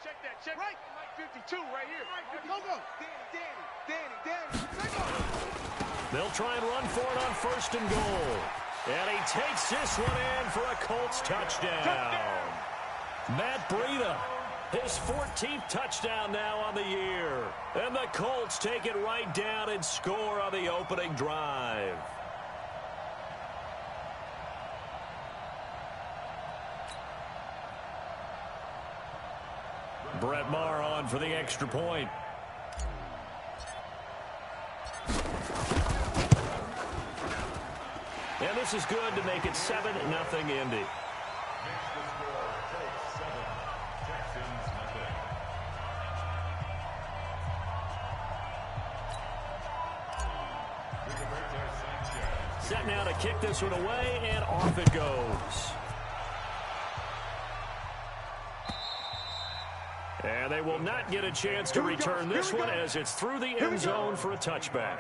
Check that. Check right. Mike 52 right here. Go. Danny. They'll try and run for it on 1st and goal. And he takes this one in for a Colts touchdown. Matt Breida, his 14th touchdown now on the year. And the Colts take it right down and score on the opening drive. Brett Maher on for the extra point. And this is good to make it 7-0 Indy. Set now to kick this one away, and off it goes. And they will not get a chance to return this one as it's through the end zone for a touchback.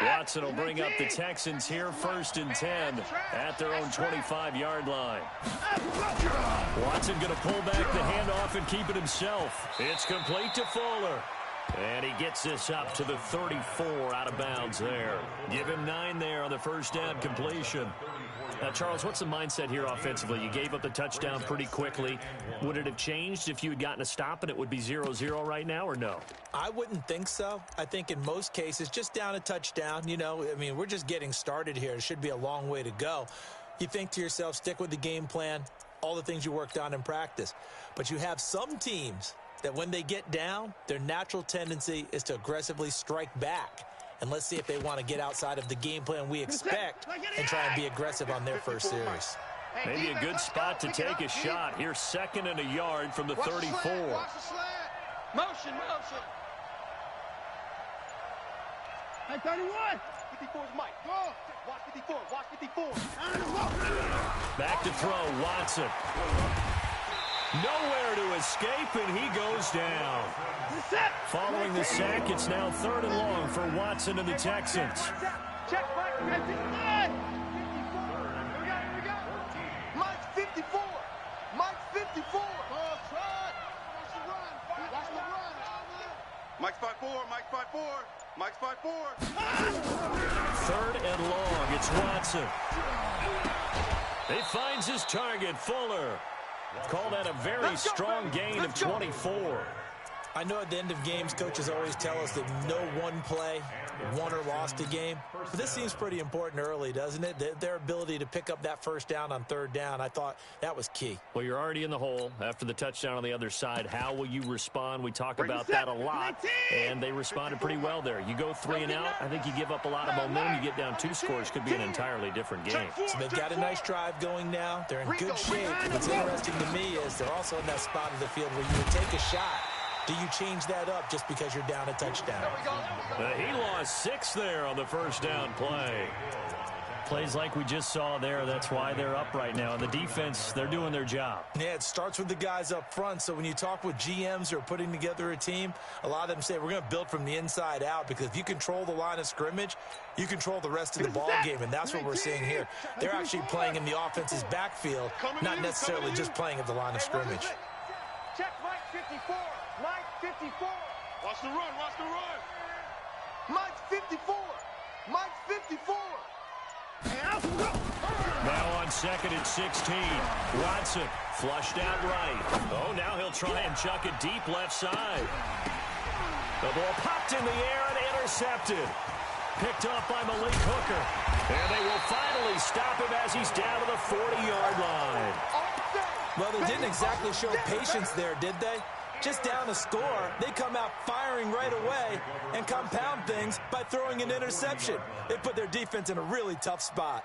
Watson will bring up the Texans here 1st and 10 at their own 25-yard line. Watson going to pull back the handoff and keep it himself. It's complete to Fuller. And he gets this up to the 34 out of bounds there. Give him 9 there on the first down completion. Now, Charles, what's the mindset here offensively? You gave up the touchdown pretty quickly. Would it have changed if you had gotten a stop and it would be 0-0 right now, or no? I wouldn't think so. I think in most cases, just down a touchdown, you know, I mean, we're just getting started here. It should be a long way to go. You think to yourself, stick with the game plan, all the things you worked on in practice. But you have some teams that when they get down, their natural tendency is to aggressively strike back. And let's see if they want to get outside of the game plan we expect and try and be aggressive on their first series. Maybe a good spot to take a shot. Here's 2nd and a yard from the 34. Motion. Hey, 31. 54 is Mike. Go. Watch 54. Back to throw, Watson. Nowhere to escape, and he goes down. Following the sack, it's now 3rd and long for Watson and the Texans. Check, Mike. 54. Here we go. Mike's 54. Mike's 5'4". 3rd and long, it's Watson. He finds his target, Fuller. Call that a very strong gain of 24. I know at the end of games, coaches always tell us that no one play won or lost a game. But this seems pretty important early, doesn't it? Their ability to pick up that first down on 3rd down, I thought that was key. Well, you're already in the hole after the touchdown on the other side. How will you respond? We talk about that a lot, and they responded pretty well there. You go 3 and out, I think you give up a lot of momentum. You get down 2 scores, could be an entirely different game. So they've got a nice drive going now. They're in good shape. What's interesting to me is they're also in that spot of the field where you would take a shot. Do you change that up just because you're down a touchdown? He lost 6 there on the first down play. Plays like we just saw there, that's why they're up right now. And the defense, they're doing their job. Yeah, it starts with the guys up front. So when you talk with GMs who are putting together a team, a lot of them say we're going to build from the inside out, because if you control the line of scrimmage, you control the rest of the ball game, and that's what we're seeing here. They're actually playing in the offense's backfield, not necessarily just playing at the line of scrimmage. Check Mike 54. Mike 54. Watch the run. Watch the run. Mike 54. Mike 54. Now on 2nd and 16. Watson flushed out right. Oh, now he'll try and chuck it deep left side. The ball popped in the air and intercepted. Picked off by Malik Hooker. And they will finally stop him as he's down to the 40-yard line. Well, they didn't exactly show patience there, did they? Just down a score, they come out firing right away and compound things by throwing an interception. They put their defense in a really tough spot.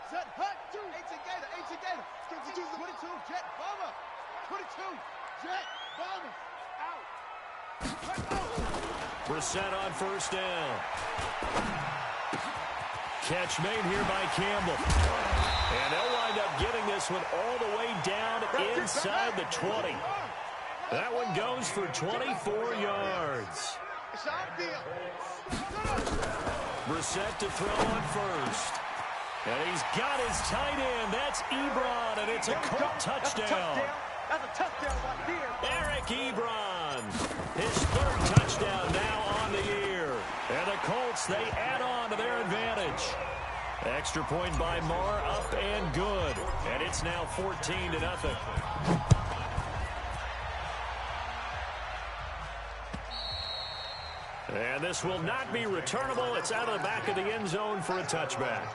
Set, hut, 2, 18 Gator, 18 Gator. 22, Jet, bomber. 22, Jet, bomber. Out. Brissett on first down. Catch made here by Campbell. And they'll wind up getting this one all the way down inside the 20. That one goes for 24 yards. Brissett to throw on first. And he's got his tight end. That's Ebron, and it's a Colt touchdown. That's a touchdown right there. Eric Ebron, his 3rd touchdown now on the year. And the Colts, they add on to their advantage. Extra point by Marr, up and good. And it's now 14-0. And this will not be returnable. It's out of the back of the end zone for a touchback.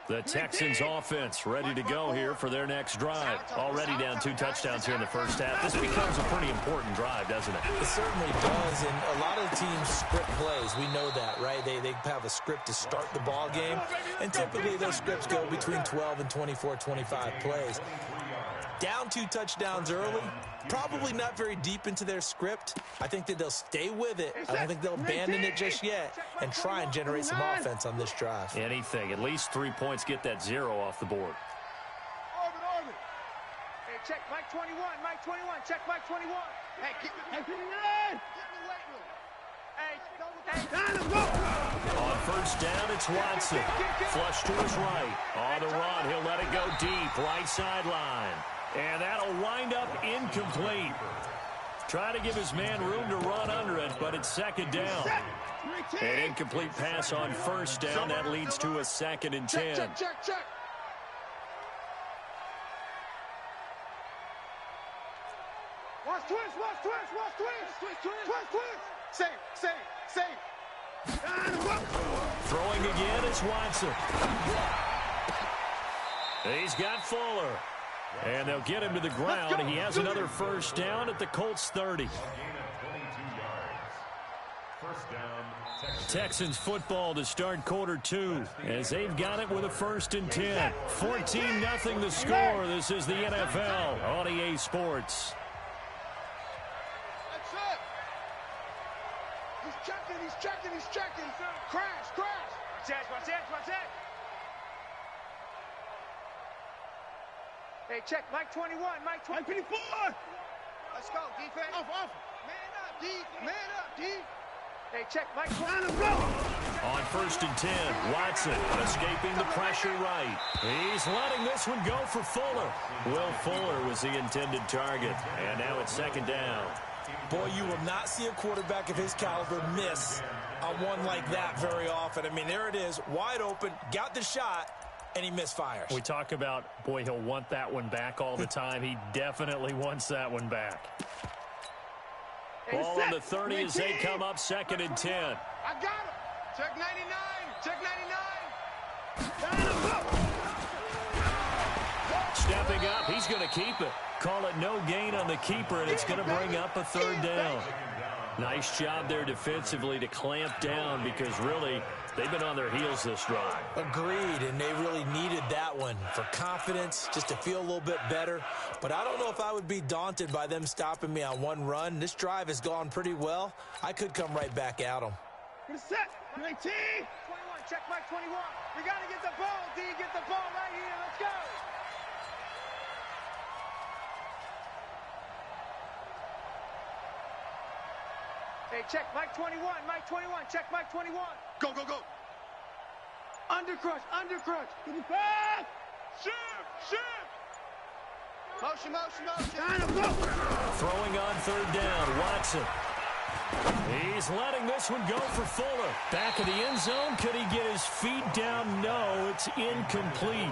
The Texans offense ready to go here for their next drive. Already down 2 touchdowns here in the first half. This becomes a pretty important drive, doesn't it? It certainly does, and a lot of the teams script plays. We know that, right? They have a script to start the ball game, and typically those scripts go between 12 and 24, 25 plays. Down 2 touchdowns early, probably not very deep into their script. I think that they'll stay with it. I don't think they'll abandon it just yet and try and generate some offense on this drive. Anything. At least 3 points, get that 0 off the board. Orbit. Hey, check Mike 21. Mike 21. Check Mike 21. Hey, keep it. Hey, get in there. On first down, it's Watson. Flush to his right. On the run, he'll let it go deep. Right sideline. And that'll wind up incomplete. Trying to give his man room to run under it, but it's 2nd down. An incomplete pass on first down. That leads to a 2nd and 10. Check. Watch twist. Save. Throwing again is Watson. He's got Fuller. And they'll get him to the ground. He has another first down at the Colts 30. Texans football to start quarter 2 as they've got it with a 1st and 10. 14-0 the score. This is the NFL on EA Sports. That's it. He's checking. Crash. Watch it. Hey, check Mike 21. Mike 24. Let's go, defense. Off. Man up, D. Hey, check Mike 21. On 1st and 10, Watson escaping the pressure right. He's letting this one go for Fuller. Will Fuller was the intended target. And now it's 2nd down. Boy, you will not see a quarterback of his caliber miss on one like that very often. I mean, there it is, wide open, got the shot, and he misfires. We talk about, boy, he'll want that one back all the time. He definitely wants that one back. Ball on the 30 as they come up 2nd and 10. I got him. Check 99. stepping up. He's going to keep it. Call it no gain on the keeper, and it's going to bring up a third down. Nice job there defensively to clamp down because really they've been on their heels this drive. Agreed, and they really needed that one for confidence, just to feel a little bit better. But I don't know if I would be daunted by them stopping me on one run. This drive has gone pretty well. I could come right back at them. Get set. 19. 21, check Mike 21. We got to get the ball, D. Get the ball right here. Let's go. Hey, check Mike 21. Mike 21. Check Mike 21. Go, go, go. Undercrush. Undercrush. Give me back. Shift. Motion. Time to go. Throwing on third down, Watson. He's letting this one go for Fuller. Back in the end zone. Could he get his feet down? No, it's incomplete.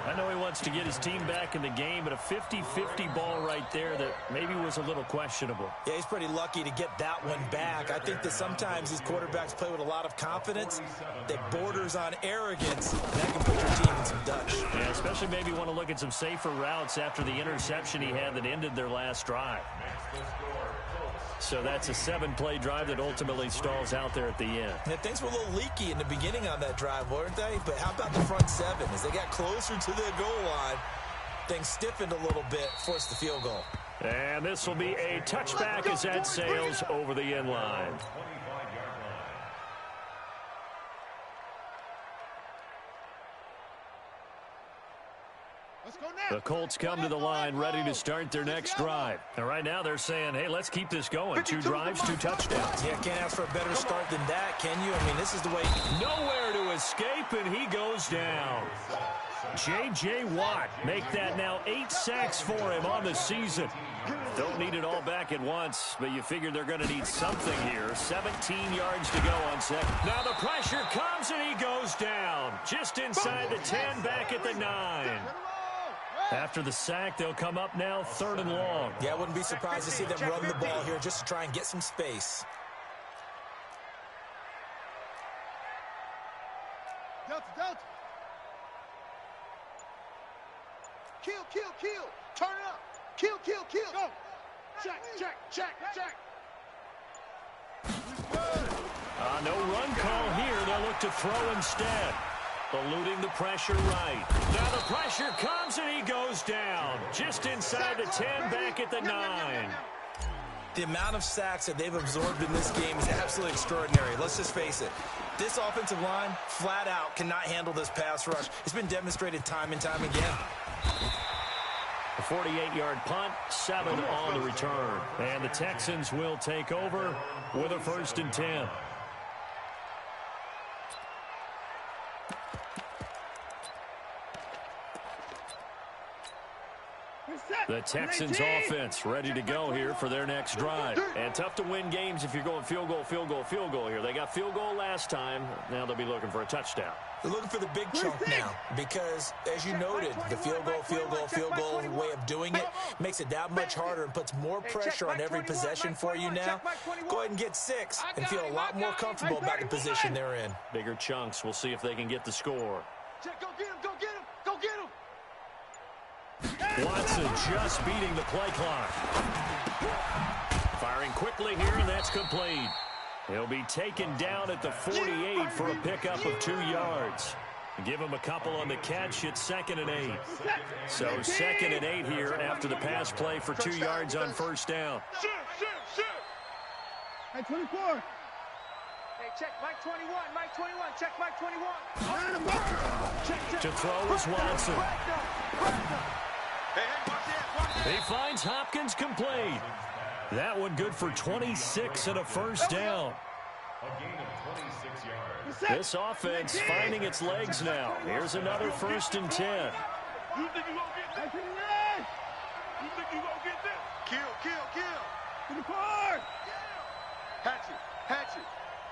I know he wants to get his team back in the game, but a 50-50 ball right there that maybe was a little questionable. Yeah, he's pretty lucky to get that one back. I think that sometimes these quarterbacks play with a lot of confidence that borders on arrogance. That can put your team in some Dutch. Yeah, especially maybe want to look at some safer routes after the interception he had that ended their last drive. So that's a 7-play drive that ultimately stalls out there at the end. Yeah, things were a little leaky in the beginning on that drive, weren't they? But how about the front seven? As they got closer to the goal line, things stiffened a little bit, forced the field goal. And this will be a touchback as that sails over the end line. Let's go now. The Colts come to the line ready to start their next drive. And right now they're saying, hey, let's keep this going. 2 drives, 2 touchdowns. Yeah, can't ask for a better start than that, can you? I mean, this is the way. Nowhere to escape, and he goes down. J.J. Watt make that now 8 sacks for him on the season. Don't need it all back at once, but you figure they're going to need something here. 17 yards to go on second. Now the pressure comes, and he goes down. Just inside the 10, back at the 9. After the sack, they'll come up now 3rd and long. Yeah, I wouldn't be surprised to see them run the ball here just to try and get some space. Delta. Kill. Turn it up. Kill. Go. Check. No run call here. They'll look to throw instead. Eluding the pressure right. Now the pressure comes and he goes down. Just inside the 10, back at the 9. The amount of sacks that they've absorbed in this game is absolutely extraordinary. Let's just face it. This offensive line, flat out, cannot handle this pass rush. It's been demonstrated time and time again. A 48-yard punt, 7 on the return. And the Texans will take over with a 1st and 10. The Texans offense ready to go here for their next drive. And tough to win games if you're going field goal here. They got field goal last time. Now they'll be looking for a touchdown. They're looking for the big chunk now because, as you noted, the field goal way of doing it makes it that much harder and puts more pressure on every possession for you now. Go ahead and get 6 and feel a lot more comfortable about the position they're in. Bigger chunks. We'll see if they can get the score. Go get him. Watson just beating the play clock. Firing quickly here, and that's complete. He'll be taken down at the 48 for a pickup of 2 yards. Give him a couple on the catch. It's 2nd and 8. So 2nd and 8 here after the pass play for 2 yards on 1st down. Hey, 24. Hey, check Mike 21. Mike 21. Check Mike 21. Check. To throw is Watson. He finds Hopkins complete. That one good for 26 and a 1st down. This offense finding its legs now. Here's another 1st and 10. You think you gonna get this? You think you gonna get this? Kill. To the car. Hatchet.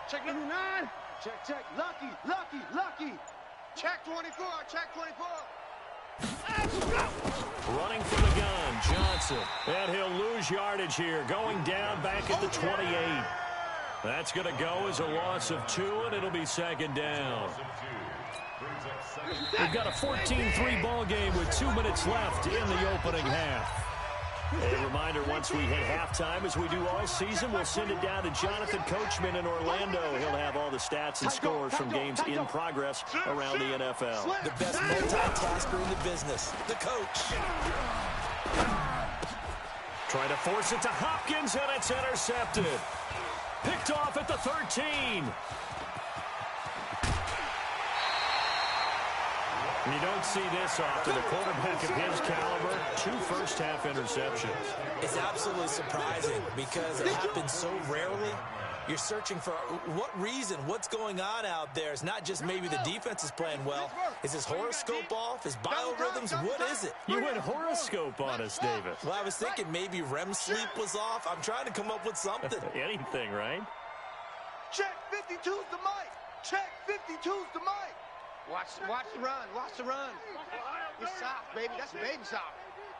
Check number 9. Check. Lucky. Check 24. Running for the gun, Johnson. And he'll lose yardage here, going down back at the 28. That's going to go as a loss of 2, and it'll be 2nd down. We've got a 14-3 ball game with 2 minutes left in the opening half. A reminder, once we hit halftime, as we do all season, we'll send it down to Jonathan Coachman in Orlando. He'll have all the stats and scores from games in progress around the NFL. The best multitasker in the business, the coach. Trying to force it to Hopkins, and it's intercepted. Picked off at the 13. You don't see this often. A quarterback of his caliber, 2 first-half interceptions. It's absolutely surprising because it happens so rarely. You're searching for what reason, what's going on out there. It's not just maybe the defense is playing well. Is his horoscope off? His biorhythms? What is it? You went horoscope on us, David. Well, I was thinking maybe REM sleep was off. I'm trying to come up with something. Anything, right? Check 52's the mic. Check 52's the mic. Watch the run. Watch the run. You're soft, baby. That's baby soft.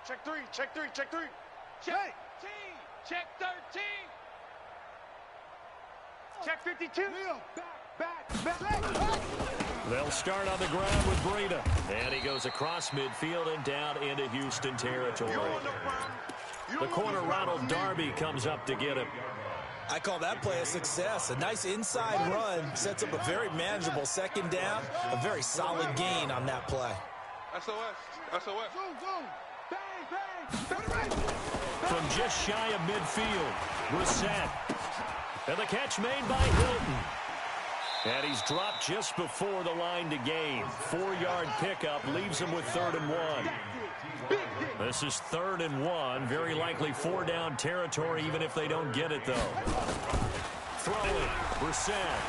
Check 3. Check 3. Check 3. Check 13. Check 13. Check 52. Back. They'll start on the ground with Breida. And he goes across midfield and down into Houston territory. The corner, Ronald Darby, comes up to get him. I call that play a success. A nice inside run sets up a very manageable second down. A very solid gain on that play. SOS. From just shy of midfield, Brissett. And the catch made by Hilton. And he's dropped just before the line to gain. 4-yard pickup leaves him with 3rd and 1. This is 3rd and 1. Very likely 4-down territory, even if they don't get it, though. Throwing, Brissett.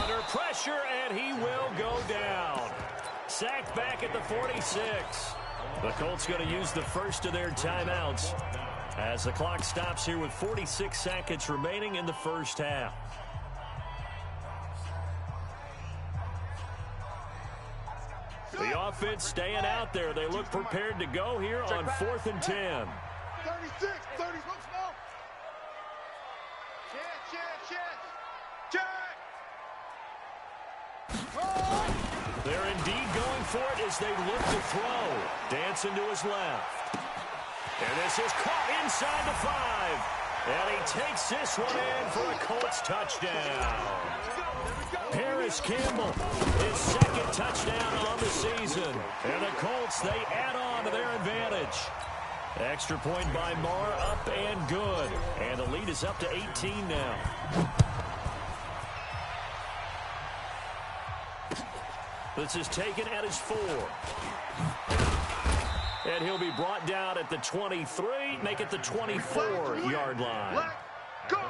Under pressure, and he will go down. Sacked back at the 46. The Colts going to use the first of their timeouts as the clock stops here with 46 seconds remaining in the first half. The offense staying out there. They look prepared to go here on 4th and 10. 36, 30, smoke. Check. They're indeed going for it as they look to throw. Dancing to his left. And this is caught inside the 5. And he takes this one in for a Colts touchdown. Paris Campbell, his 2nd touchdown on the season. And the Colts, they add on to their advantage. Extra point by Marr, up and good. And the lead is up to 18 now. This is taken at his 4. And he'll be brought down at the 23, make it the 24-yard line. Let go.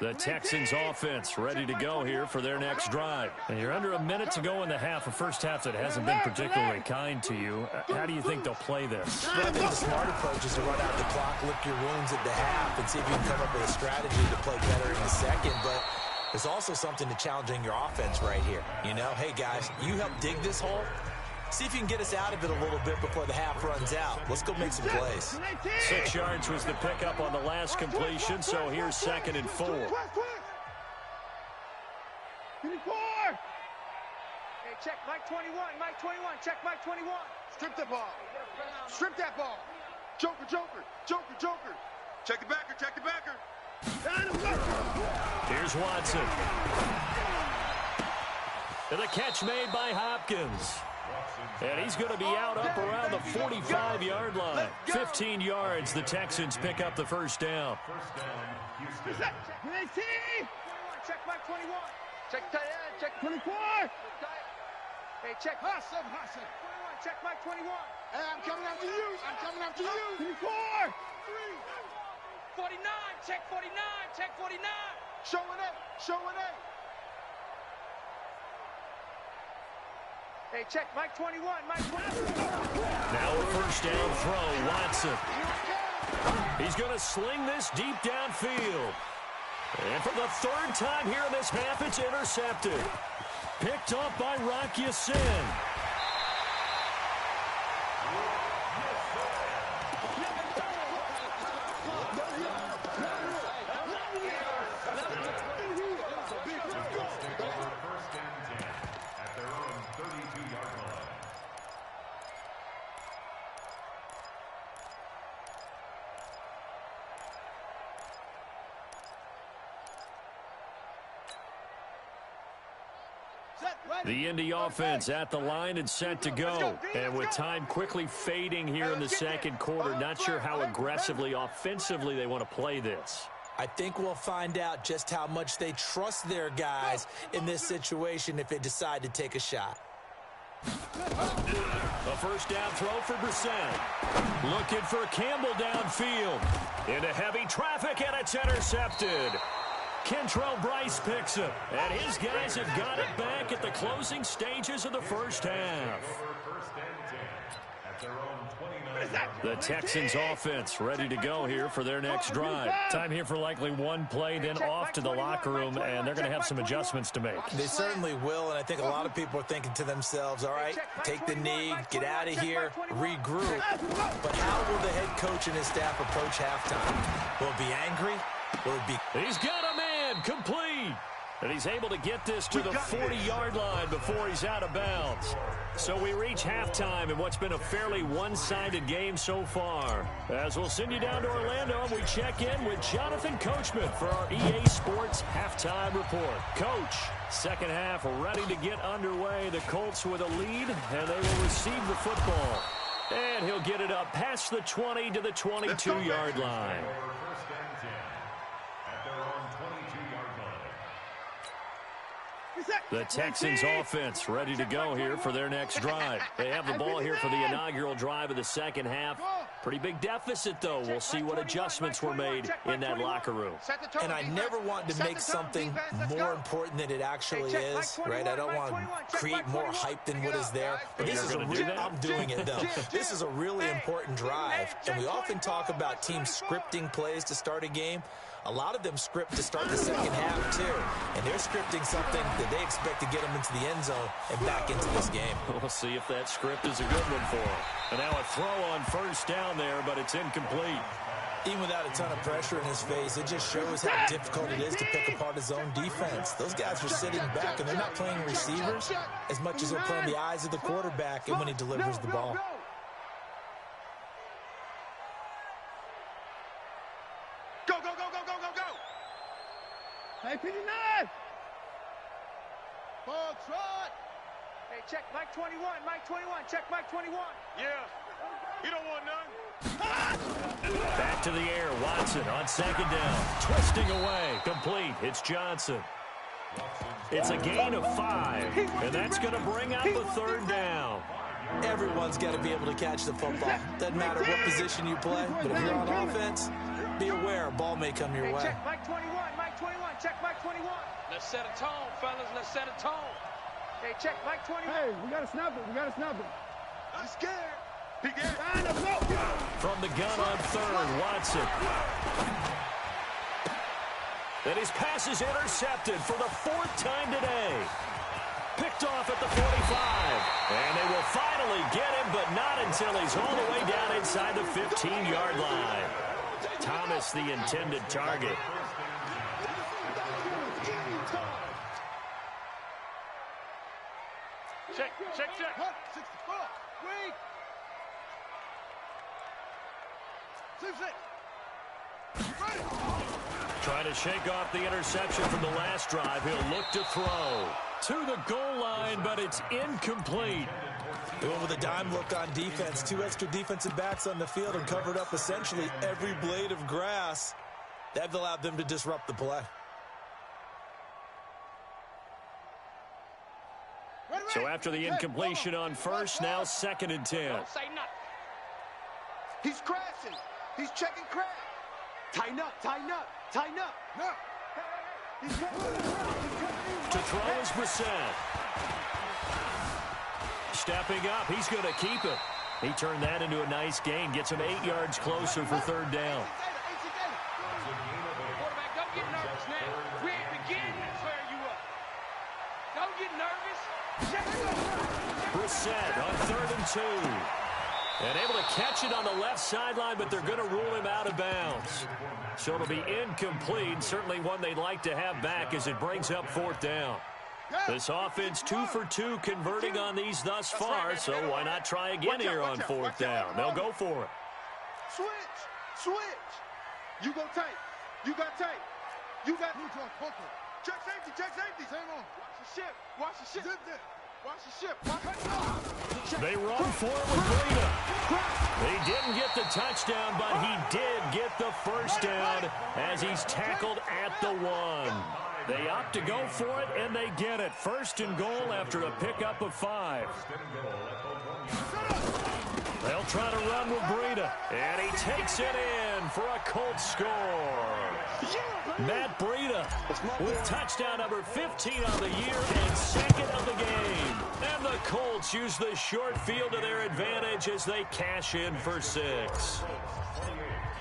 The Texans offense ready to go here for their next drive. And you're under a minute to go in the half, a first half that hasn't been particularly kind to you. How do you think they'll play this? Well, I think the smart approach is to run out the clock, lick your wounds at the half, and see if you can come up with a strategy to play better in the second. But there's also something to challenging your offense right here. You know, hey, guys, you help dig this hole. See if you can get us out of it a little bit before the half runs out. Let's go make some plays. 6 yards was the pickup on the last completion, so here's 2nd and 4. Hey, check Mike 21. Mike 21. Check Mike 21. Strip that ball. Strip that ball. Joker. Check the backer. Here's Watson. And the catch made by Hopkins. And he's going to be out up around the 45-yard line. 15 yards, the Texans pick up the first down. Check Mike 21. Check tight end. Check 24. Hey, check Hassan. 21. Check Mike 21. Hey, I'm coming after you. 24. 49. Check 49. Check 49. Showing it. Hey, check Mike 21. Mike 21. Now a first down throw, Watson. He's going to sling this deep downfield. And for the 3rd time here in this half, it's intercepted. Picked off by Rock Ya-Sin. The Indy offense at the line and set to go. And with time quickly fading here in the second quarter, not sure how aggressively, offensively they want to play this. I think we'll find out just how much they trust their guys in this situation if they decide to take a shot. A first down throw for Brissett. Looking for Campbell downfield. Into heavy traffic, and it's intercepted. Kentrell Brice picks it, and his guys have got it back at the closing stages of the first half. The Texans offense ready to go here for their next drive. Time here for likely one play, then off to the locker room, and they're going to have some adjustments to make. They certainly will, and I think a lot of people are thinking to themselves, all right, take the knee, get out of here, regroup. But how will the head coach and his staff approach halftime? Will it be angry? Will it be... He's got a man complete. And he's able to get this to the 40-yard line before he's out of bounds. So we reach halftime in what's been a fairly one-sided game so far. As we'll send you down to Orlando, we check in with Jonathan Coachman for our EA Sports Halftime Report. Coach, second half ready to get underway. The Colts with a lead, and they will receive the football. And he'll get it up past the 20 to the 22-yard line. The Texans offense ready to go here for their next drive. They have the ball here for the inaugural drive of the second half. Pretty big deficit, though. We'll see what adjustments were made in that locker room. And I never want to make something more important than it actually is, right? I don't want to create more hype than what is there. But this is I'm doing it, though. This is a really important drive. And we often talk about teams scripting plays to start a game. A lot of them script to start the second half, too. And they're scripting something that they expect to get them into the end zone and back into this game. We'll see if that script is a good one for them. And now a throw on first down there, but it's incomplete. Even without a ton of pressure in his face, it just shows how difficult it is to pick apart his own defense. Those guys are sitting back, and they're not playing receivers as much as they're playing the eyes of the quarterback and when he delivers the ball. Go, go, go, go, go, go, go! Hey, 59! Ball trot! Hey, check Mike 21, Mike 21, check Mike 21. Yeah, you don't want none. Back to the air, Watson on second down. Twisting away, complete. It's Johnson. It's a gain of 5, and that's going to bring up a third down. Everyone's got to be able to catch the football. Doesn't matter what position you play, but if you're on offense, be aware a ball may come your way. Check Mike 21, Mike 21, check Mike 21. Let's set a tone, fellas, let's set a tone. Hey, check Mike 21. Hey, we got to snap it, we got to snap it. I'm scared. He get From the gun on third, Watson. And his pass is intercepted for the 4th time today. Picked off at the 45. And they will finally get him, but not until he's all the way down inside the 15-yard line. Thomas, the intended target. Check, check, check. 64, weak. 66. Trying to shake off the interception from the last drive. He'll look to throw to the goal line, but it's incomplete. They went with a dime look on defense. 2 extra defensive backs on the field and covered up essentially every blade of grass. That allowed them to disrupt the play. So after the incompletion on first, now 2nd and 10. Don't say nothing. He's crashing. He's checking crash. Tighten up, tighten up, tighten up. No. To throw is Brissett. Stepping up, he's going to keep it. He turned that into a nice gain, gets him 8 yards closer for third down. Quarterback, don't get nervous now. We ain't beginning to tear you up. Don't get nervous. Brissett on 3rd and 2. And able to catch it on the left sideline, but they're going to rule him out of bounds. So it'll be incomplete. Certainly one they'd like to have back as it brings up 4th down. This offense 2 for 2 converting on these thus far, so why not try again here on 4th down? They'll go for it. Switch, switch. You go tight. You got tight. You got... Check safety. check safety. Same on. Watch the ship. Watch the ship. Zip it. Watch the ship. Watch the They run for it with Breida. They didn't get the touchdown, but he did get the first down as he's tackled at the 1. They opt to go for it, and they get it. First and goal after a pickup of 5. They'll try to run with Breida, and he takes it in for a Colts score. Matt Breida with touchdown number 15 on the year and second of the game. And the Colts use the short field to their advantage as they cash in for 6.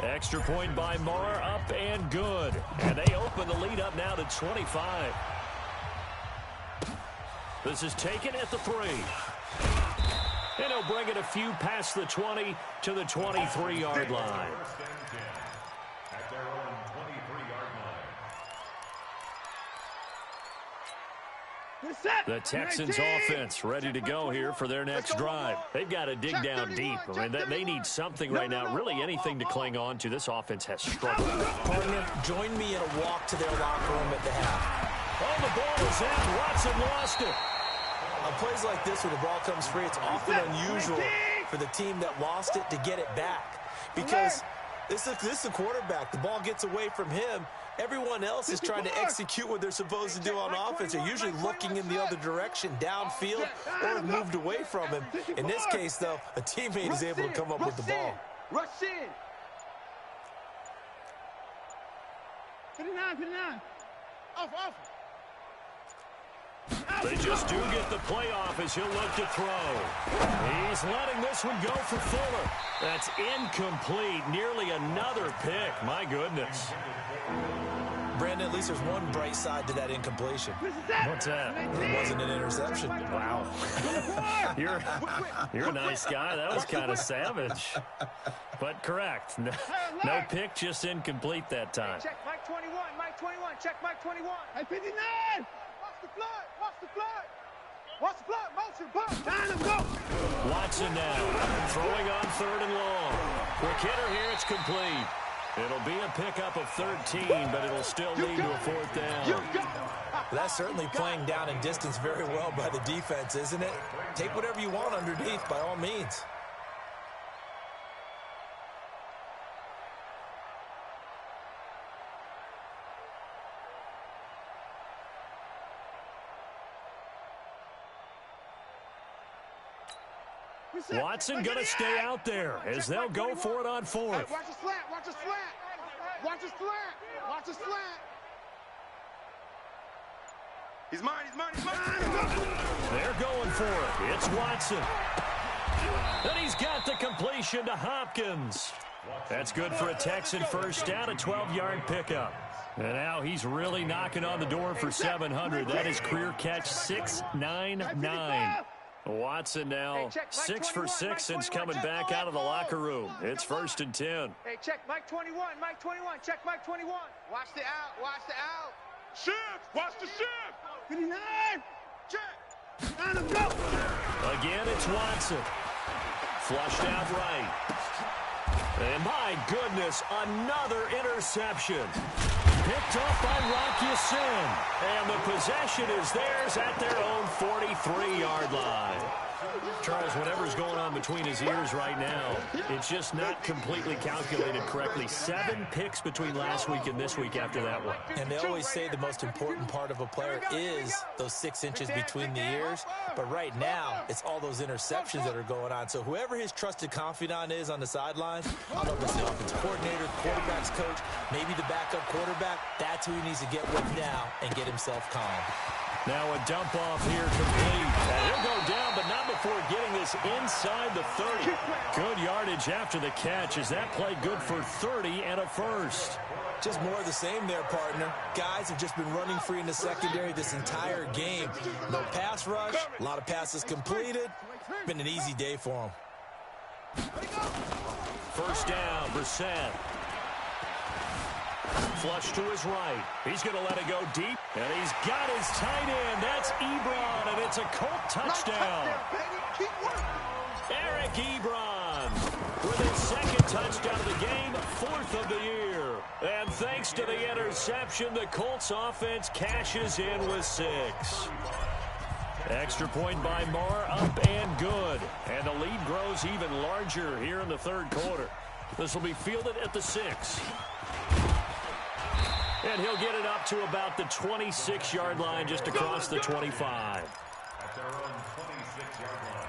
Extra point by Marr, up and good. And they open the lead up now to 25. This is taken at the 3. And he'll bring it a few past the 20 to the 23-yard line. The Texans offense ready to go here for their next drive. They've got to dig down deep. I mean, they need something right now, really anything to cling on to. This offense has struggled. Partner, join me in a walk to their locker room at the half. Oh, the ball is out. Watson lost it. On plays like this where the ball comes free, it's often unusual for the team that lost it to get it back. Because this is the quarterback. The ball gets away from him. Everyone else is trying to execute what they're supposed to do on offense. They're usually looking in the other direction, downfield, or have moved away from him. In this case, though, a teammate is able to come up with the ball. Rush in. 59. Off. They just do get the playoff as he'll look to throw. He's letting this one go for Fuller. That's incomplete. Nearly another pick. My goodness. Brandon, at least there's one bright side to that incompletion. What's that? It wasn't an interception. Wow. You're a nice guy. That was kind of savage. But correct. No pick, just incomplete that time. Check Mike 21. Mike 21. Check Mike 21. Hey, 59. Watch the flood. Watch the flood. Watch the flood. Motion. Pump. Time to go. Watson now. Throwing on 3rd and long. Quick hitter here. It's complete. It'll be a pickup of 13, but it'll still lead to a 4th down. That's certainly playing down in distance very well by the defense, isn't it? Take whatever you want underneath, by all means. Watson going to stay out there as they'll go for it on 4th. Hey, watch the slant. Watch the slant. Watch the slant. Watch the slant. He's mine. They're going for it. It's Watson. And he's got the completion to Hopkins. That's good for a Texan first down, a 12-yard pickup. And now he's really knocking on the door for 700. That is career catch 699. Watson now 6 for 6 since coming back out of the locker room. It's 1st and 10. Hey, check Mike 21. Mike 21. Check Mike 21. Watch the out. Watch the out. Shift. Watch the shift. 59. Check. Time to go. Again, it's Watson. Flushed out right. And my goodness, another interception. Picked up by Rock Ya-Sin. And the possession is theirs at their own 43-yard line. Charles, whatever's going on between his ears right now, it's just not completely calculated correctly. 7 picks between last week and this week after that one. And they always say the most important part of a player is those 6 inches between the ears. But right now, it's all those interceptions that are going on. So whoever his trusted confidant is on the sidelines, I don't know if it's the offensive coordinator, quarterback's coach, maybe the backup quarterback, that's who he needs to get with now and get himself calm. Now a dump off here complete. And he'll go down, but not before getting this inside the 30. Good yardage after the catch as that play good for 30 and a first. Just more of the same there, partner. Guys have just been running free in the secondary this entire game. No pass rush, a lot of passes completed. Been an easy day for them. First down, Brissett. Flush to his right. He's going to let it go deep. And he's got his tight end. That's Ebron, and it's a Colt touchdown. Eric Ebron with his second touchdown of the game, 4th of the year. And thanks to the interception, the Colts offense cashes in with 6. Extra point by Marr, up and good. And the lead grows even larger here in the 3rd quarter. This will be fielded at the 6. And he'll get it up to about the 26-yard line, just across the 25. At their own 26-yard line.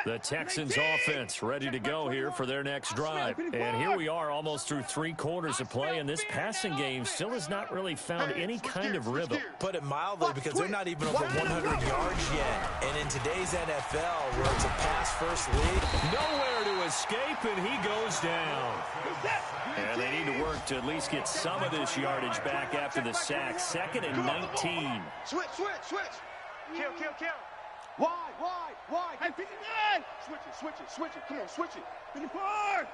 The Texans offense ready to go here for their next drive. And here we are almost through 3 quarters of play, and this passing game still has not really found any kind of rhythm. Put it mildly, because they're not even over 100 yards yet. And in today's NFL, where it's a pass-first league, nowhere to escape, and he goes down. And they need to work to at least get some of this yardage back after the sack. 2nd and 19. Switch. Kill. Wide. Hey, 59! Switch it. Come on, switch it. 54!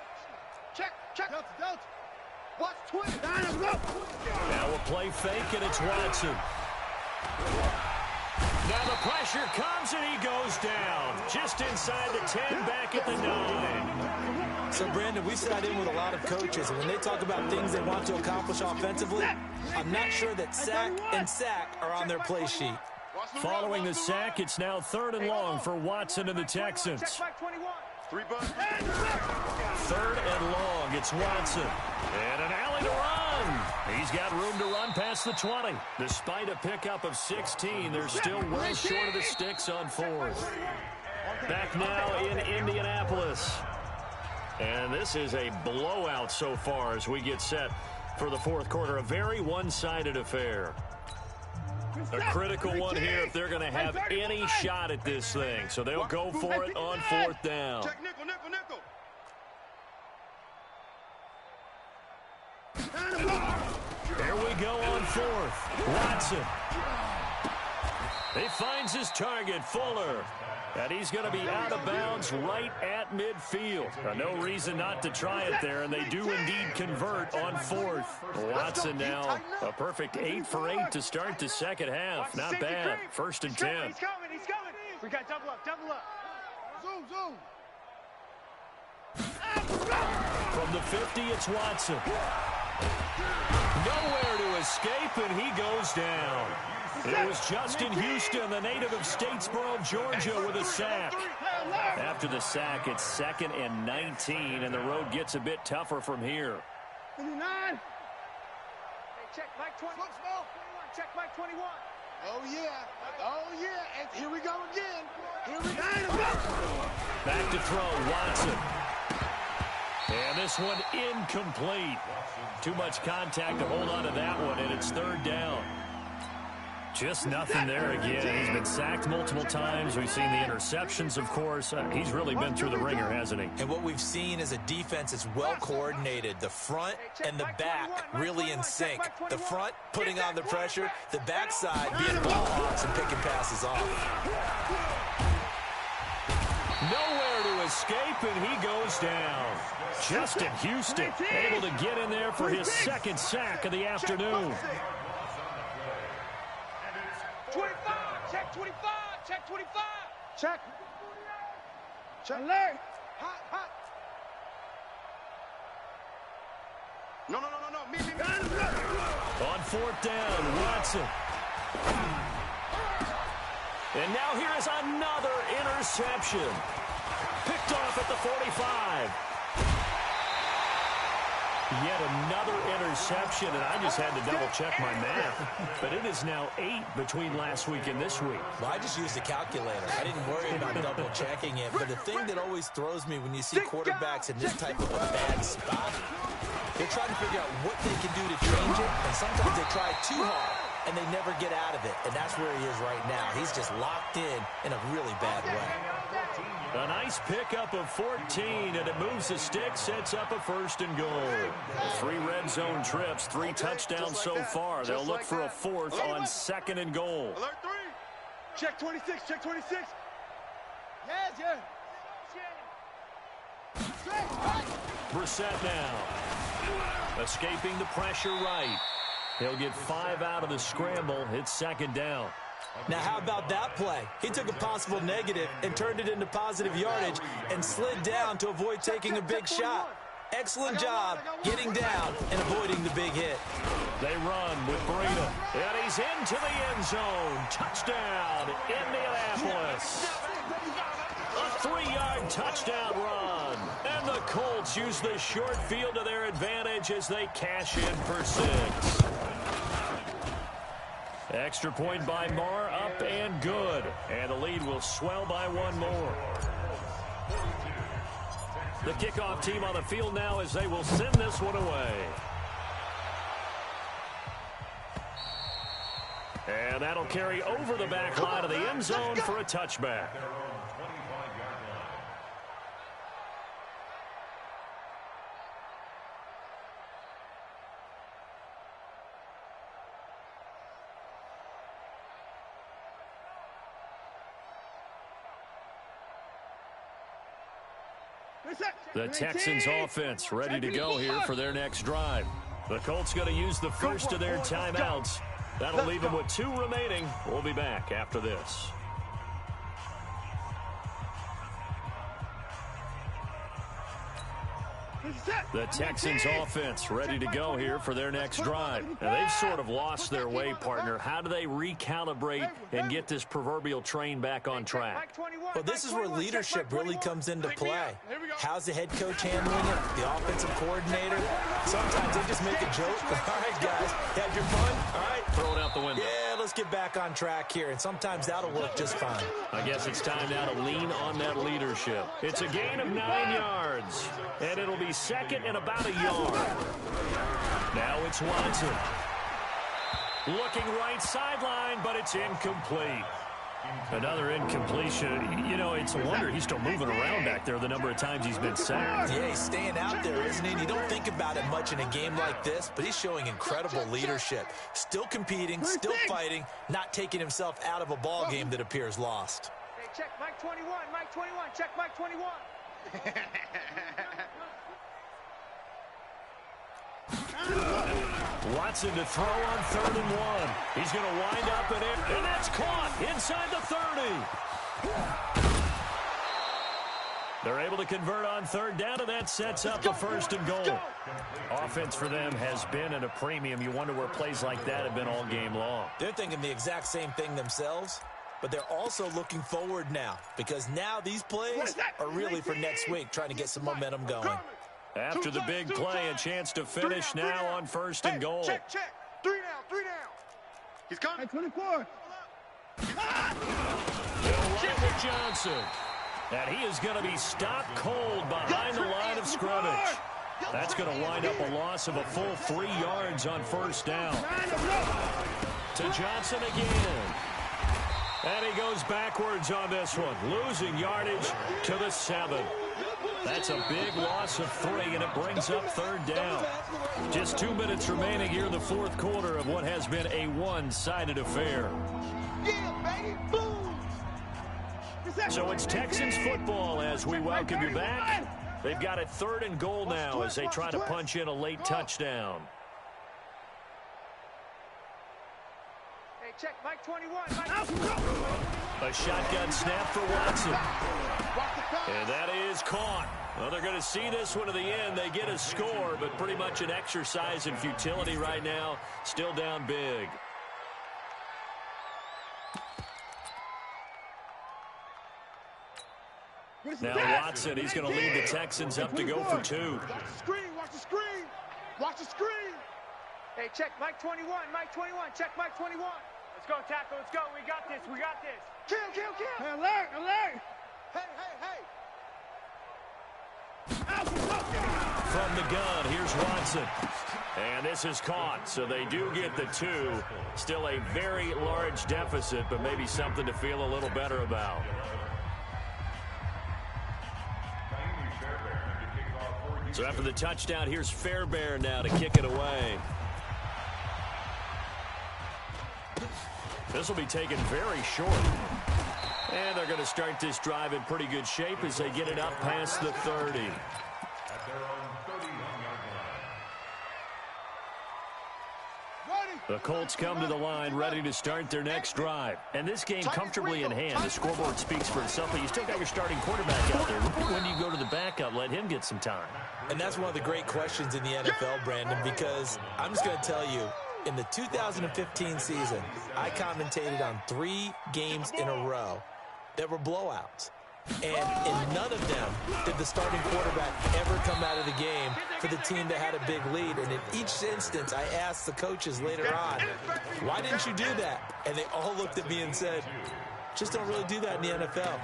Check. Delta. Watch twin. Now a play fake, and it's Watson. Now the pressure comes, and he goes down. Just inside the 10, back at the 9. So, Brandon, we sat in with a lot of coaches, and when they talk about things they want to accomplish offensively, I'm not sure that sack and sack are on their play sheet. Following the sack, it's now 3rd and long for Watson and the Texans. 3 bucks. 3rd and long, it's Watson. And an alley to run. He's got room to run past the 20. Despite a pickup of 16, they're still well short of the sticks on 4th. Back now in Indianapolis. And this is a blowout so far as we get set for the 4th quarter. A very one-sided affair. A critical one here if they're going to have any shot at this thing. So they'll go for it on 4th down. Check nickel. Here we go on 4th. Watson. He finds his target, Fuller. And he's going to be out of bounds right at midfield. No reason not to try it there, and they do indeed convert on 4th. Watson now a perfect 8 for 8 to start the 2nd half. Not bad. 1st and 10. He's coming. We got double up. Zoom. From the 50, it's Watson. Nowhere to escape, and he goes down. It was Justin Houston, the native of Statesboro, Georgia, with a sack. After the sack, it's 2nd and 19, and the road gets a bit tougher from here. 59. Hey, check Mike 21. Check Mike 21. Oh, yeah. And here we go again. Back to throw, Watson. And this one incomplete. Too much contact to hold on to that one, and it's 3rd down. Just nothing there again. He's been sacked multiple times. We've seen the interceptions, of course. He's really been through the ringer, hasn't he? And what we've seen is a defense that's well coordinated. The front and the back really in sync. The front putting on the pressure. The backside being ball hawks and picking passes off. Nowhere to escape, and he goes down. Justin Houston able to get in there for his 2nd sack of the afternoon. 25. Check 25. Check. Alert. Hot. No. Me. On 4th down, Watson. And now here is another interception. Picked off at the 45. Yet another interception, and I just had to double-check my math. But it is now 8 between last week and this week. Well, I just used a calculator. I didn't worry about double-checking it. But the thing that always throws me when you see quarterbacks in this type of a bad spot, they're trying to figure out what they can do to change it, and sometimes they try too hard. and they never get out of it. And that's where he is right now. He's just locked in a really bad way. A nice pickup of 14, and it moves the stick, sets up a 1st and goal. 3 red zone trips, 3 touchdowns so far. They'll look for a 4th on 2nd and goal. Alert 3. Check 26, check 26. Yes, yes. Brissett now. Escaping the pressure right. He'll get 5 out of the scramble. It's 2nd down. Now, how about that play? He took a possible negative and turned it into positive yardage and slid down to avoid taking a big shot. Excellent job getting down and avoiding the big hit. They run with Breida, and he's into the end zone. Touchdown, Indianapolis. A 3-yard touchdown run. And the Colts use the short field to their advantage as they cash in for 6. Extra point by Marr, up and good. And the lead will swell by 1 more. The kickoff team on the field now as they will send this one away. And that'll carry over the back line of the end zone for a touchback. The Texans offense ready to go here for their next drive. The Colts going to use the first of their timeouts. That'll leave them with 2 remaining. We'll be back after this. The Texans offense ready to go here for their next drive. Now, they've sort of lost their way, partner. How do they recalibrate and get this proverbial train back on track? Well, this is where leadership really comes into play. How's the head coach handling it? The offensive coordinator? Sometimes they just make a joke. All right, guys, had your fun? All right. Throw it out the window. Yeah, let's get back on track here, and sometimes that'll work just fine. I guess it's time now to lean on that leadership. It's a gain of 9 yards, and it'll be 2nd and about a yard. Now it's Watson. Looking right sideline, but it's incomplete. Another incompletion. You know, it's a wonder he's still moving around back there the number of times he's been sacked. Yeah, he's staying out there, isn't he? And you don't think about it much in a game like this, but he's showing incredible leadership. Still competing, still fighting, not taking himself out of a ball game that appears lost. Hey, check Mike 21, Mike 21, check Mike 21. Watson to throw on 3rd and 1. He's going to wind up and that's caught inside the 30. They're able to convert on 3rd down, and that sets up a 1st and goal. Offense for them has been at a premium. You wonder where plays like that have been all game long. They're thinking the exact same thing themselves, but they're also looking forward now because now these plays are really for next week, trying to get some momentum going. After the big play, a chance to finish now on 1st and goal. Check. 3 down, 3 down. He's coming. 24. With Johnson. And he is going to be stopped cold behind the line of scrimmage. That's going to wind up a loss of a full 3 yards on 1st down. To Johnson again. And he goes backwards on this one, losing yardage to the 7. That's a big loss of 3, and it brings up 3rd down. Just 2 minutes remaining here in the 4th quarter of what has been a one-sided affair. Yeah, baby, boom. So it's Texans football as we welcome you back. They've got it 3rd and goal now as they try to punch in a late touchdown. Hey, check Mike 21, Mike. A shotgun snap for Watson. And that is caught. Well, they're going to see this one to the end. They get a score, but pretty much an exercise in futility right now. Still down big. Now Watson, he's going to lead the Texans up to go for 2. Watch the screen, watch the screen. Watch the screen. Hey, check Mike 21, Mike 21, check Mike 21. Let's go, tackle, let's go. We got this, we got this. Kill. Hey, alert. Hey. From the gun, here's Watson. And this is caught, so they do get the 2. Still a very large deficit, but maybe something to feel a little better about. So after the touchdown, here's Fairbairn now to kick it away. This will be taken very short. And they're going to start this drive in pretty good shape as they get it up past the 30. The Colts come to the line ready to start their next drive. And this game comfortably in hand. The scoreboard speaks for itself, but you still got your starting quarterback out there. When do you go to the backup? Let him get some time. And that's one of the great questions in the NFL, Brandon, because I'm just going to tell you, in the 2015 season, I commentated on 3 games in a row that were blowouts. And in none of them did the starting quarterback ever come out of the game for the team that had a big lead. And in each instance, I asked the coaches later on, why didn't you do that? And they all looked at me and said, just don't really do that in the NFL.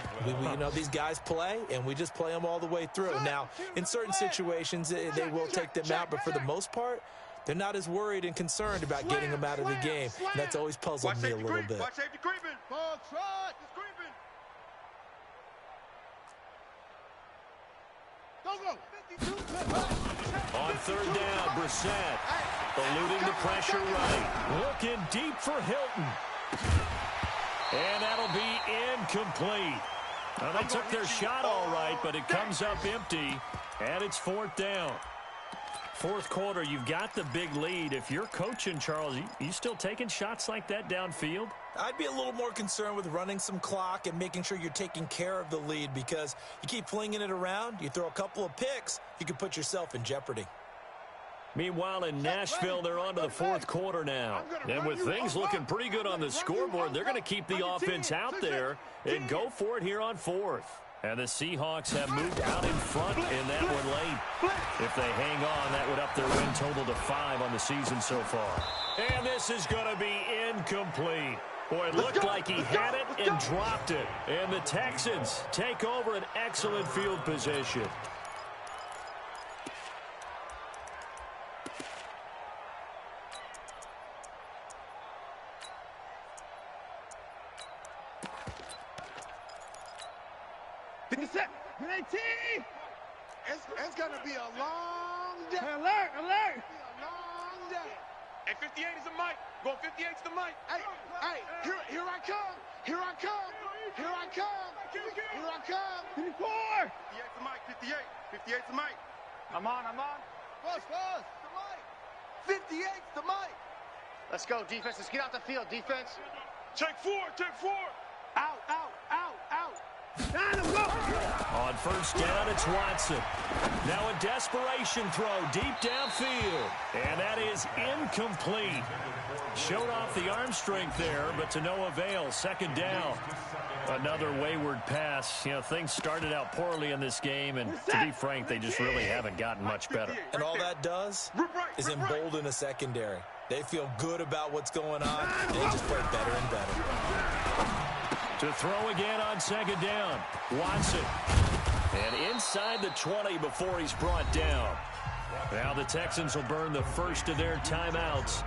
You know, these guys play, and we just play them all the way through. Now, in certain situations, they will take them out, but for the most part, they're not as worried and concerned about getting them out of the game. And that's always puzzled me a little bit. Watch safety creeping. Ball trot. On third down, Brissett eluding the pressure right. Looking deep for Hilton. And that'll be incomplete. Well, they took their shot all right, but it comes up empty, and it's 4th down. Fourth quarter, you've got the big lead. If you're coaching, Charles, you still taking shots like that downfield? I'd be a little more concerned with running some clock and making sure you're taking care of the lead, because you keep flinging it around, you throw a couple of picks, you can put yourself in jeopardy. Meanwhile, in Nashville, they're on to the fourth quarter now. And with things looking pretty good on the scoreboard, they're going to keep the offense out there and go for it here on 4th. And the Seahawks have moved out in front in that one late. If they hang on, that would up their win total to 5 on the season so far. And this is going to be incomplete. Boy, it looked like he had it and dropped it. And the Texans take over an excellent field position. It's gonna be a long day. Alert! Alert! A long day. Hey, 58 is the mic. Going 58's the mic. Hey, here I come. Here I come. Here I come. Here I come. 54! 58's the mic. 58. 58's the mic. I'm on. Buzz, the mic. 58's the mic. Let's go, defense. Let's get out the field, defense. Check 4. Out. On first down, it's Watson. Now a desperation throw deep downfield. And that is incomplete. Showed off the arm strength there, but to no avail. Second down. Another wayward pass. You know, things started out poorly in this game, and to be frank, they just really haven't gotten much better. And all that does is embolden a secondary. They feel good about what's going on. They just play better and better. To throw again on second down. Watson. And inside the 20 before he's brought down. Now the Texans will burn the first of their timeouts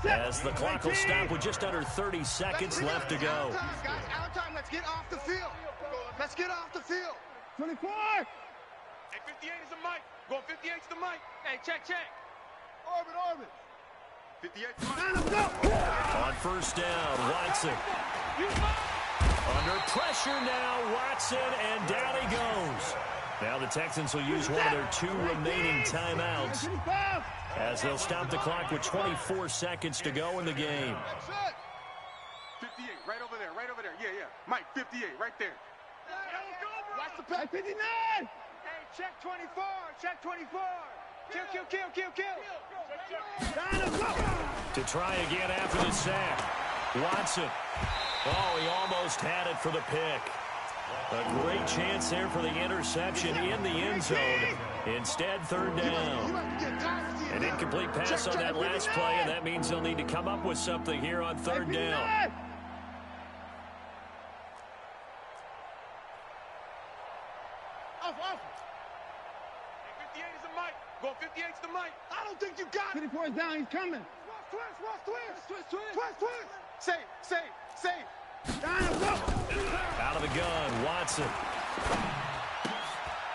as the clock will stop with just under 30 seconds left to go. Guys, out of time. Let's get off the field. Let's get off the field. 24! Hey, 58 is the mic. Going 58's the mic. Hey, check. Orbit. 58's the mic. On first down, Watson. Under pressure now, Watson, and down he goes. Now the Texans will use one of their 2 remaining timeouts as they'll stop the clock with 24 seconds to go in the game. 58, right over there. Yeah. Mike, 58, right there. Watch the pass. 59! Hey, check 24. Kill. To try again after the sack. Watson. Oh, he almost had it for the pick. A great chance there for the interception in the end zone. Instead, third down. An incomplete pass on that last play, and that means they'll need to come up with something here on third down. Off. 58 is the mic. Go 58's the mic. I don't think think you got it. 24 is down. He's coming. Twist. Save. Out of the gun, Watson.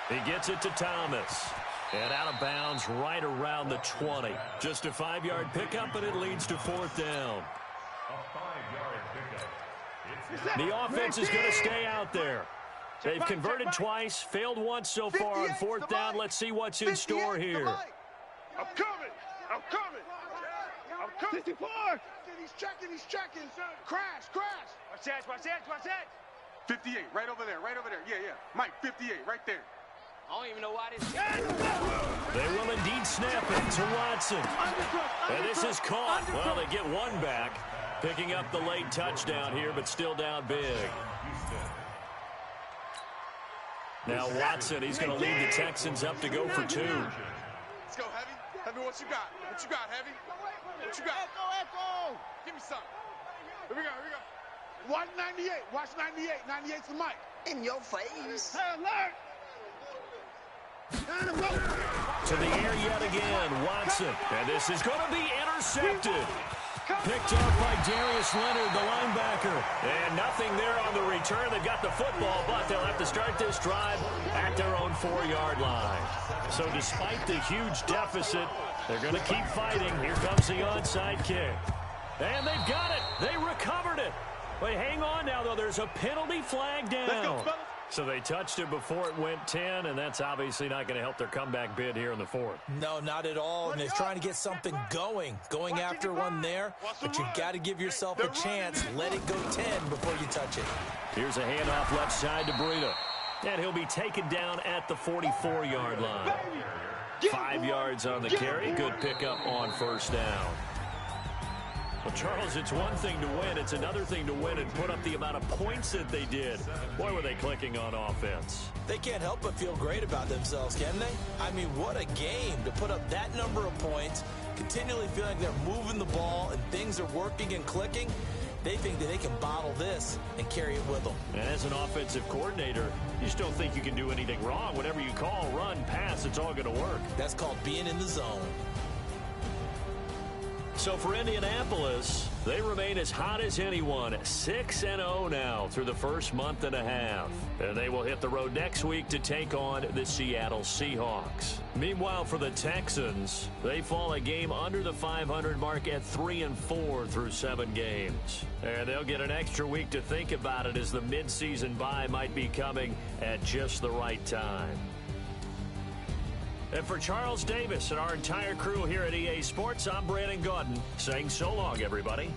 He gets it to Thomas. And out of bounds right around the 20. Just a 5-yard pickup, and it leads to 4th down. A 5-yard pickup. The offense is going to stay out there. They've converted twice, failed once so far on 4th down. Let's see what's in store here. I'm coming. 64. He's checking. Crash. Watch that. 58, right over there. Yeah. Mike, 58, right there. I don't even know why this. They will indeed snap it to Watson. And this is caught. Well, they get one back. Picking up the late touchdown here, but still down big. Now Watson, he's going to lead the Texans up to go for 2. Let's go, Heavy. Heavy, what you got? Heavy? What you got? Echo! Give me some. Here we go. Watch 98. 98's the mic. In your face. Alert! To the air yet again, Watson. And this is going to be intercepted. Picked up by Darius Leonard, the linebacker. And nothing there on the return. They've got the football, but they'll have to start this drive at their own 4-yard line. So despite the huge deficit, they're going to keep fighting. Here comes the onside kick. And they've got it. They recovered it. Wait, hang on now, though. There's a penalty flag down. So they touched it before it went 10, and that's obviously not going to help their comeback bid here in the 4th. No, not at all. And they're trying to get something going after one there. But you got to give yourself a chance. Let it go 10 before you touch it. Here's a handoff left side to Breida. And he'll be taken down at the 44-yard line. 5 yards on the carry. Good pickup on 1st down. Well, Charles, it's one thing to win. It's another thing to win and put up the amount of points that they did. Boy, were they clicking on offense. They can't help but feel great about themselves, can they? I mean, what a game to put up that number of points, continually feeling they're moving the ball and things are working and clicking. They think that they can bottle this and carry it with them. And as an offensive coordinator, you just don't think you can do anything wrong. Whatever you call, run, pass, it's all going to work. That's called being in the zone. So for Indianapolis, they remain as hot as anyone, 6-0 now through the first month and a half. And they will hit the road next week to take on the Seattle Seahawks. Meanwhile, for the Texans, they fall a game under the 500 mark at 3-4 through 7 games. And they'll get an extra week to think about it as the midseason bye might be coming at just the right time. And for Charles Davis and our entire crew here at EA Sports, I'm Brandon Gaudin saying so long, everybody.